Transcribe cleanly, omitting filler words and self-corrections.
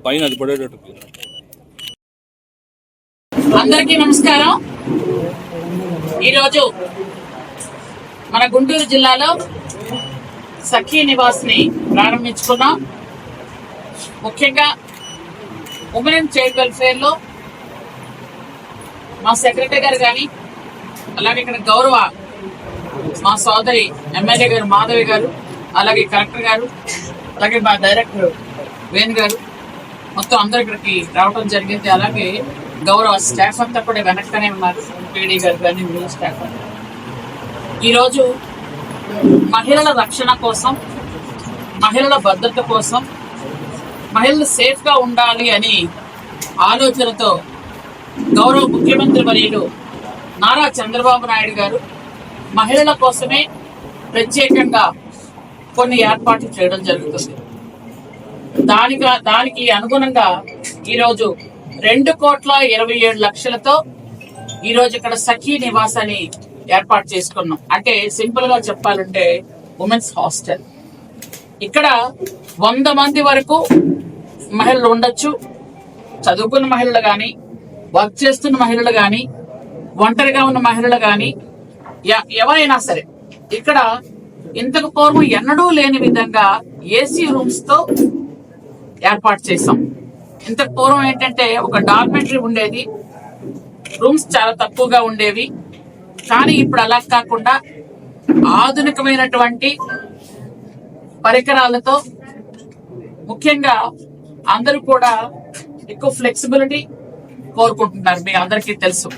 పైన అది పడేటట్టు. అందరికీ నమస్కారం. ఈరోజు మన గుంటూరు జిల్లాలో సఖీ నివాస్ ని ప్రారంభించుకున్నాం. ముఖ్యంగా ఉమెన్ అండ్ చైల్డ్ వెల్ఫేర్ లో మా సెక్రటరీ గారు కానీ, అలాగే ఇక్కడ గౌరవ మా సోదరి ఎమ్మెల్యే గారు మాధవి గారు, అలాగే కలెక్టర్ గారు, అలాగే మా డైరెక్టర్ వేణు గారు, మొత్తం అందరు ఇక్కడికి రావడం జరిగింది. అలాగే గౌరవ స్టాఫ్ అంతా కూడా వెనక్కనే ఉన్నారు, పీడీ గారు కానీ మిగిలిన స్టాఫ్ అంతా. ఈరోజు మహిళల రక్షణ కోసం, మహిళల భద్రత కోసం, మహిళలు సేఫ్ గా ఉండాలి అని ఆలోచనతో గౌరవ ముఖ్యమంత్రి వర్యులు నారా చంద్రబాబు నాయుడు గారు మహిళల కోసమే ప్రత్యేకంగా కొన్ని ఏర్పాట్లు చేయడం జరుగుతుంది. దానికి అనుగుణంగా ఈరోజు 2,27,00,000తో ఈరోజు ఇక్కడ సఖీ నివాస్ అని ఏర్పాటు చేసుకున్నాం. అంటే సింపుల్ గా చెప్పాలంటే ఉమెన్స్ హాస్టల్. ఇక్కడ 100 మంది వరకు మహిళలు ఉండొచ్చు. చదువుకున్న మహిళలు కానీ, వర్క్ చేస్తున్న మహిళలు కానీ, ఒంటరిగా ఉన్న మహిళలు కానీ, ఎవరైనా సరే ఇక్కడ ఇంతకు పూర్వం ఎన్నడూ లేని విధంగా ఏసీ రూమ్స్ తో ఏర్పాటు చేసాం. ఇంతకు పూర్వం ఏంటంటే ఒక డార్మెంటరీ ఉండేది, రూమ్స్ చాలా తక్కువగా ఉండేవి. కానీ ఇప్పుడు అలా కాకుండా ఆధునికమైనటువంటి పరికరాలతో, ముఖ్యంగా అందరూ కూడా ఎక్కువ ఫ్లెక్సిబిలిటీ కోరుకుంటున్నారు. మీ అందరికీ తెలుసు.